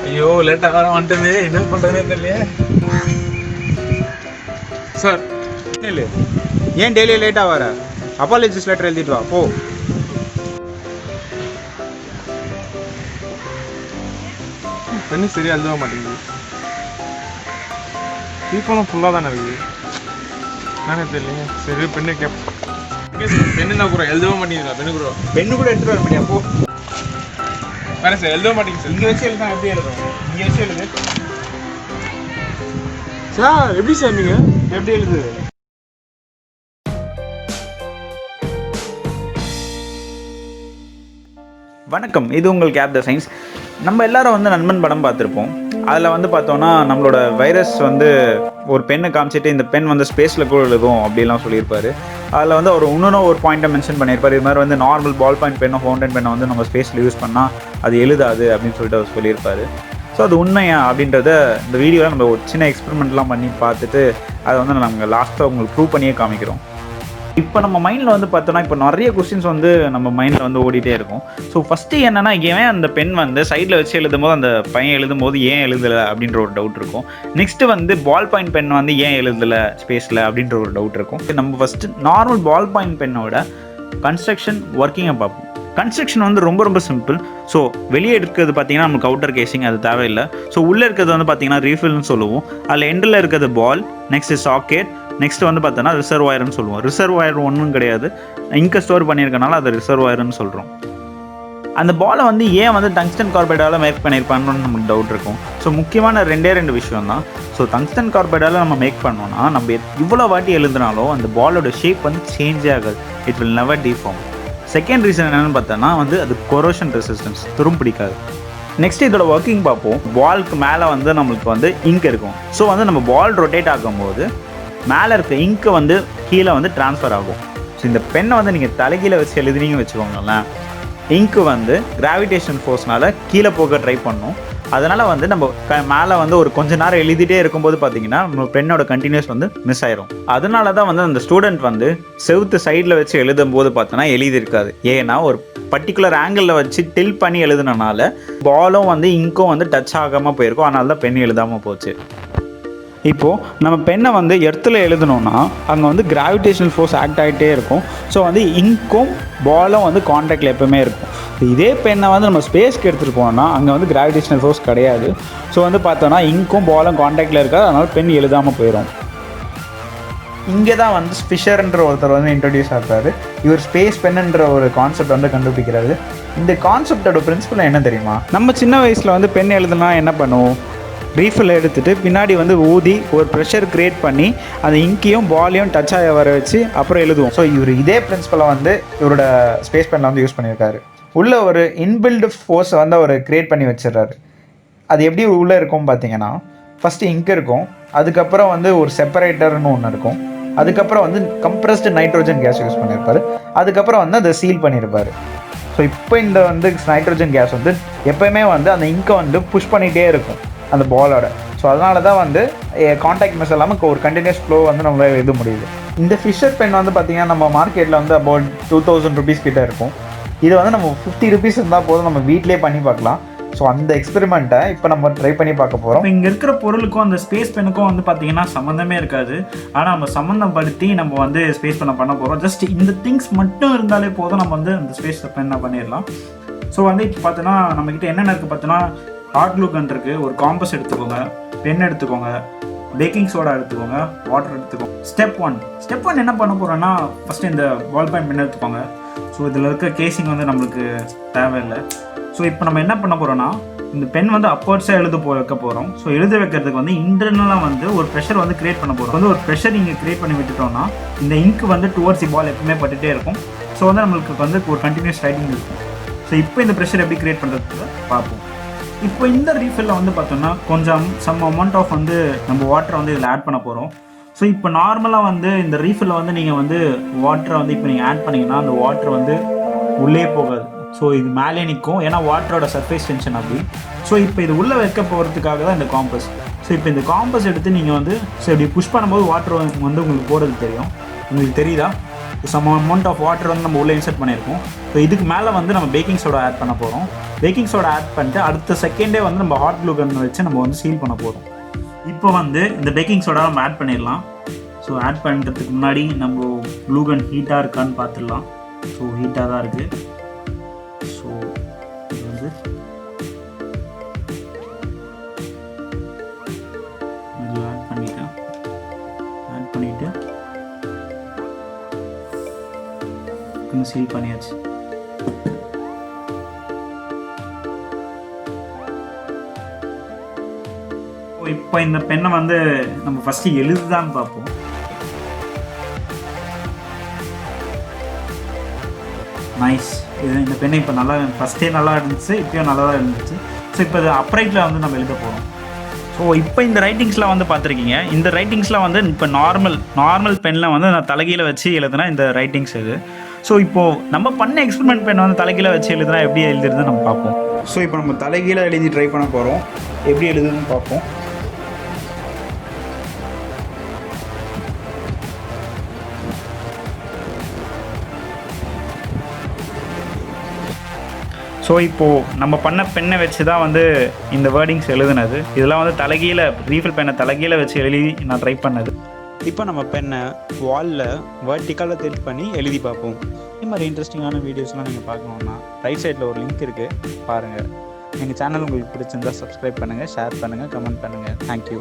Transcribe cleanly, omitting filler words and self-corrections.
ஐயோ லேட்டா வர வந்துட்டது என்ன பண்றதுனே தெரியல சார். இல்லை ஏன் டெய்லி லேட்டாக வர? அப்பாலஜிஸ் லெட்டர் எழுதிட்டு வா போ. பெண்ணு சரியா எழுத மாட்டேங்குது. தீப்பெல்லாம் ஃபுல்லாக தானே இருக்குது. நானே தெரியலைங்க. சரி பெண்ணு பெண்ணுனா கூட எழுதவே மாட்டேங்குதுடா. பெண்ணு கூட எடுத்துட்டு வர முடியா போ. வேற சார் எழுதவே மாட்டேங்குது சார். இங்கே வச்சு எழுதா எப்படி எழுதும்? இங்கே வச்சு எழுது சார். எப்படி சார் நீங்கள் எப்படி எழுது? வணக்கம், இது உங்கள் கேப் த சயின்ஸ். நம்ம எல்லாரும் வந்து நண்பன் படம் பார்த்துருப்போம். அதில் வந்து பார்த்தோன்னா நம்மளோட வைரஸ் வந்து ஒரு பெண்ணை காமிச்சிட்டு இந்த பெண் வந்து ஸ்பேஸில் கூட எழுதும் அப்படிலாம் சொல்லியிருப்பாரு. அதில் வந்து அவர் இன்னொன்று ஒரு பாயிண்ட்டை மென்ஷன் பண்ணியிருப்பார். இது மாதிரி வந்து நார்மல் பால் பாயிண்ட் பெண்ணோ ஃபவுண்டன் பெண்ணை வந்து நம்ம ஸ்பேஸில் யூஸ் பண்ணால் அது எழுதாது அப்படின்னு சொல்லிட்டு அவர் சொல்லியிருப்பார். ஸோ அது உண்மையா அப்படின்றத இந்த வீடியோவில் நம்ம ஒரு சின்ன எக்ஸ்பெரிமெண்ட்லாம் பண்ணி பார்த்துட்டு அதை வந்து நம்ம லாஸ்ட்டாக உங்களுக்கு ப்ரூவ் பண்ணியே காமிக்கிறோம். இப்போ நம்ம மைண்டில் வந்து பார்த்தோன்னா இப்போ நிறைய கொஸ்டின்ஸ் வந்து நம்ம மைண்டில் வந்து ஓடிட்டே இருக்கும். ஸோ ஃபஸ்ட்டு என்னென்னா, ஏன் அந்த பென் வந்து சைடில் வச்சு எழுதும்போது அந்த பையன் எழுதும்போது ஏன் எழுதலை அப்படின்ற ஒரு டவுட் இருக்கும். நெக்ஸ்ட்டு வந்து பால் பாயிண்ட் பென் வந்து ஏன் எழுதலை ஸ்பேஸில் அப்படின்ற ஒரு டவுட் இருக்கும். நம்ம ஃபஸ்ட்டு நார்மல் பால் பாயிண்ட் பென்னோட கன்ஸ்ட்ரக்ஷன் ஒர்க்கிங்கை பார்ப்போம். கன்ஸ்ட்ரக்ஷன் வந்து ரொம்ப சிம்பிள். ஸோ வெளியே இருக்கிறது பார்த்தீங்கன்னா நமக்கு அவுட்டர் கேசிங், அது தேவையில்லை. ஸோ உள்ளே இருக்கிறது வந்து பார்த்தீங்கன்னா ரீஃபில்னு சொல்லுவோம். அதில் எண்டில் இருக்கிறது பால், நெக்ஸ்ட்டு சாக்கெட், நெக்ஸ்ட் வந்து பார்த்தோன்னா ரிசர்வாயர்னு சொல்லுவோம். ரிசர்வாயர் ஒன்றும் கிடையாது, இங்கே ஸ்டோர் பண்ணியிருக்கனால அது ரிசர்வாயர்னு சொல்கிறோம். அந்த பாலை வந்து ஏன் வந்து டங்ஸ்டன் கார்பைடால் மேக் பண்ணியிருப்பான்னு நமக்கு டவுட் இருக்கும். ஸோ முக்கியமான ரெண்டு விஷயம் தான். ஸோ டங்ஸ்டன் கார்பைடால் நம்ம மேக் பண்ணோன்னா நம்ம இவ்வளோ வாட்டி எழுதுனாலும் அந்த பாலோட ஷேப் வந்து சேஞ்சே ஆகாது. It will never deform. Second reason என்னென்னு பார்த்தோன்னா வந்து அது கொரோஷன் ரெசிஸ்டன்ஸ், துரும் பிடிக்காது. நெக்ஸ்ட் இதோட ஒர்க்கிங் பார்ப்போம். பாலுக்கு மேலே வந்து நம்மளுக்கு வந்து இங்க் இருக்கும். ஸோ வந்து நம்ம பால் ரொட்டேட் ஆகும்போது மேலே இருக்க இங்க்கு வந்து கீழே வந்து ட்ரான்ஸ்ஃபர் ஆகும். ஸோ இந்த பெண்ணை வந்து நீங்கள் தலைகீழே வச்சு எழுதுனீங்க வச்சுக்கோங்களேன், இங்க்கு வந்து கிராவிடேஷன் ஃபோர்ஸ்னால் கீழே போக ட்ரை பண்ணும். அதனால் வந்து நம்ம மேலே வந்து ஒரு கொஞ்ச நேரம் எழுதிட்டே இருக்கும்போது பார்த்தீங்கன்னா நம்ம பெண்ணோட கண்டினியூஸ் வந்து மிஸ் ஆயிரும். அதனால தான் வந்து அந்த ஸ்டூடெண்ட் வந்து செவுத்து சைடில் வச்சு எழுதும்போது பார்த்தோன்னா எழுதியிருக்காது. ஏன்னா ஒரு பர்டிகுலர் ஆங்கிளில் வச்சு டில் பண்ணி எழுதுனனால பாலும் வந்து இங்க்கும் வந்து டச் ஆகாமல் போயிருக்கும். அதனால தான் பெண் எழுதாமல் போச்சு. இப்போது நம்ம பெண்ணை வந்து எர்த்தில் எழுதணுன்னா அங்கே வந்து கிராவிடேஷனல் ஃபோர்ஸ் ஆக்ட் ஆகிட்டே இருக்கும். ஸோ வந்து இங்க்கும் பாலும் வந்து கான்டாக்டில் எப்போவுமே இருக்கும். இதே பெண்ணை வந்து நம்ம ஸ்பேஸ்க்கு எடுத்துகிட்டு போனோம்னா அங்கே வந்து கிராவிடேஷனல் ஃபோர்ஸ் கிடையாது. ஸோ வந்து பார்த்தோன்னா இங்க்கும் பாலும் கான்டாக்டில் இருக்காது. அதனால் பெண் எழுதாமல் போயிடும். இங்கே தான் வந்து ஃபிஷர்ன்ற ஒருத்தர் வந்து இன்ட்ரடியூஸ் ஆகிறாரு. இவர் ஸ்பேஸ் பென்னுன்ற ஒரு கான்செப்ட் வந்து கண்டுபிடிக்கிறாரு. இந்த கான்செப்டோட பிரின்சிபல் என்ன தெரியுமா? நம்ம சின்ன வயசில் வந்து பெண் எழுதுனா என்ன பண்ணுவோம்? ரீஃபில் எடுத்துகிட்டு பின்னாடி வந்து ஊதி ஒரு ப்ரெஷர் க்ரியேட் பண்ணி அந்த இங்கையும் பாலையும் டச் ஆக வர வச்சு அப்புறம் எழுதுவோம். ஸோ இவர் இதே பிரின்சிபலை வந்து இவரோட ஸ்பேஸ் பெனில் வந்து யூஸ் பண்ணியிருக்காரு. உள்ள ஒரு இன்பில்ட் ஃபோர்ஸை வந்து அவர் க்ரியேட் பண்ணி வச்சிடறாரு. அது எப்படி உள்ளே இருக்கும் பார்த்தீங்கன்னா, ஃபஸ்ட்டு இங்க் இருக்கும், அதுக்கப்புறம் வந்து ஒரு செப்பரேட்டர்னு ஒன்று இருக்கும், அதுக்கப்புறம் வந்து கம்ப்ரஸ்டு நைட்ரோஜன் கேஸ் யூஸ் பண்ணியிருப்பார், அதுக்கப்புறம் வந்து அதை சீல் பண்ணியிருப்பார். ஸோ இப்போ இந்த வந்து நைட்ரோஜன் கேஸ் வந்து எப்போயுமே வந்து அந்த இங்கை வந்து புஷ் பண்ணிகிட்டே இருக்கும் அந்த பாலோட. ஸோ அதனால தான் வந்து கான்டாக்ட் மிஸ் இல்லாமல் ஒரு கண்டினியூஸ் ஃப்ளோ வந்து நம்மளால் எழுத முடியுது. இந்த ஃபிஷர் பென் வந்து பார்த்திங்கன்னா நம்ம மார்க்கெட்டில் வந்து அபவுட் 2000 rupees கிட்டே இருக்கும். இது வந்து நம்ம 50 rupees இருந்தால் போதும், நம்ம வீட்டிலே பண்ணி பார்க்கலாம். ஸோ அந்த எக்ஸ்பெரிமெண்ட்டை இப்போ நம்ம ட்ரை பண்ணி பார்க்க போகிறோம். இங்கே இருக்கிற பொருளுக்கும் அந்த ஸ்பேஸ் பெண்ணுக்கும் வந்து பார்த்தீங்கன்னா சம்மந்தமே இருக்காது. ஆனால் நம்ம சம்மந்தப்படுத்தி நம்ம வந்து ஸ்பேஸ் பண்ண போகிறோம். ஜஸ்ட் இந்த திங்ஸ் மட்டும் இருந்தாலே போதும், நம்ம வந்து அந்த ஸ்பேஸ் பெண்ணை பண்ணிடலாம். ஸோ வந்து இப்போ பார்த்தோன்னா நம்மக்கிட்ட என்னென்ன இருக்குது பார்த்தோன்னா, ஹாட் க்ளூ கன் இருக்குது, ஒரு காம்பஸ் எடுத்துக்கோங்க, பென் எடுத்துக்கோங்க, பேக்கிங் சோடா எடுத்துக்கோங்க, வாட்டர் எடுத்துக்கோங்க. ஸ்டெப் ஒன் என்ன பண்ண போகிறோன்னா, ஃபஸ்ட்டு இந்த பால் பாயிண்ட் பென் எடுத்துக்கோங்க. ஸோ இதில் இருக்க கேசிங் வந்து நம்மளுக்கு தேவையில்லை. ஸோ இப்போ நம்ம என்ன பண்ண போகிறோன்னா, இந்த பென் வந்து அப்போர்ட்ஸாக வைக்க போகிறோம். ஸோ எழுத வைக்கிறதுக்கு வந்து இன்டர்னலாக வந்து ஒரு ப்ரெஷர் வந்து கிரியேட் பண்ண போகிறோம். வந்து ஒரு ப்ரெஷர் இங்கே கிரியேட் பண்ணி விட்டுட்டோம்னா இந்த இங்க் வந்து டுவர்ட்ஸ் தி பால் எப்பவுமே பட்டுகிட்டே இருக்கும். ஸோ வந்து நம்மளுக்கு வந்து ஒரு கண்டினியூஸ் ரைட்டிங் இருக்கும். ஸோ இப்போ இந்த ப்ரெஷர் எப்படி கிரியேட் பண்ணுறதுக்கு பார்ப்போம். இப்போ இந்த ரீஃபில்ல வந்து பார்த்தோம்னா கொஞ்சம் சம் அமௌண்ட் ஆஃப் வந்து நம்ம வாட்டரை வந்து இதில் ஆட் பண்ண போகிறோம். ஸோ இப்போ நார்மலாக வந்து இந்த ரீஃபில்ல வந்து நீங்கள் வந்து வாட்டரை வந்து இப்போ நீங்கள் ஆட் பண்ணிங்கன்னா அந்த வாட்டர் வந்து உள்ளே போகாது. ஸோ இது மேலே நிற்கும், ஏன்னா வாட்டரோட சர்ஃபேஸ் டென்ஷன் அப்படி. ஸோ இப்போ இது உள்ளே வைக்க போகிறதுக்காக தான் இந்த காம்பஸ். ஸோ இப்போ இந்த காம்பஸ் எடுத்து நீங்கள் வந்து ஸோ இப்படி புஷ் பண்ணும்போது வாட்டர் வந்து உங்களுக்கு போகிறது தெரியும். உங்களுக்கு தெரியுதா? சம் அமௌண்ட் ஆஃப் வாட்டர் வந்து நம்ம உள்ளே இன்சர்ட் பண்ணியிருக்கோம். ஸோ இதுக்கு மேலே வந்து நம்ம பேக்கிங் சோடா ஆட் பண்ண போகிறோம். பேக்கிங் சோடா ஆட் பண்ணிட்டு அடுத்த செகண்டே வந்து நம்ம ஹாட் க்ளூ கன் வச்சு நம்ம வந்து சீல் பண்ண போகிறோம். இப்போ வந்து இந்த பேக்கிங் சோடா நம்ம ஆட் பண்ணிடலாம். ஸோ ஆட் பண்ணுறதுக்கு முன்னாடி நம்ம க்ளூ கன் ஹீட்டாக இருக்கான்னு பார்த்துடலாம். ஸோ ஹீட்டாக தான் இருக்குது. ஸோ இது வந்து இதில் ஆட் பண்ணிவிட்டு சீல் பண்ணியாச்சு. இப்போ இந்த பெண்ணை வந்து நம்ம ஃபஸ்ட்டு எழுதுதான்னு பார்ப்போம். நைஸ். இந்த பெண்ணை இப்போ நல்லா ஃபஸ்ட்டே நல்லா இருந்துச்சு, இப்போயும் நல்லா தான் இருந்துச்சு. ஸோ இப்போ இது அப்ரைட்டில் வந்து நம்ம எழுத போகிறோம். ஸோ இப்போ இந்த ரைட்டிங்ஸ்லாம் வந்து பார்த்துருக்கீங்க. இந்த ரைட்டிங்ஸ்லாம் வந்து இப்போ நார்மல் பெனில் வந்து நான் தலைகீழ வச்சு எழுதுனா இந்த ரைட்டிங்ஸ் இது. ஸோ இப்போது நம்ம பண்ண எக்ஸ்பெரிமெண்ட் பென் வந்து தலைகீழ வச்சு எழுதுனா எப்படி எழுதுறது நம்ம பார்ப்போம். ஸோ இப்போ நம்ம தலைகீழ எழுதி ட்ரை பண்ண போகிறோம். எப்படி எழுதுன்னு பார்ப்போம். ஸோ இப்போது நம்ம பண்ண பெண்ணை வச்சு தான் வந்து இந்த வேர்டிங்ஸ் எழுதுனது. இதெல்லாம் வந்து தலைகீழ ரீஃபில் பெண்ணை தலைகீழ வச்சு எழுதி நான் ட்ரை பண்ணது. இப்போ நம்ம பெண்ணை வாலில் வெர்டிக்கலாக டில்ட் பண்ணி எழுதி பார்ப்போம். இந்த மாதிரி இன்ட்ரெஸ்டிங்கான வீடியோஸ்லாம் நீங்கள் பார்க்கணுன்னா ரைட் சைடில் ஒரு லிங்க் இருக்குது, பாருங்கள். எங்கள் சேனல் உங்களுக்கு பிடிச்சிருந்தா சப்ஸ்கிரைப் பண்ணுங்கள், ஷேர் பண்ணுங்கள், கமெண்ட் பண்ணுங்கள். தேங்க்யூ.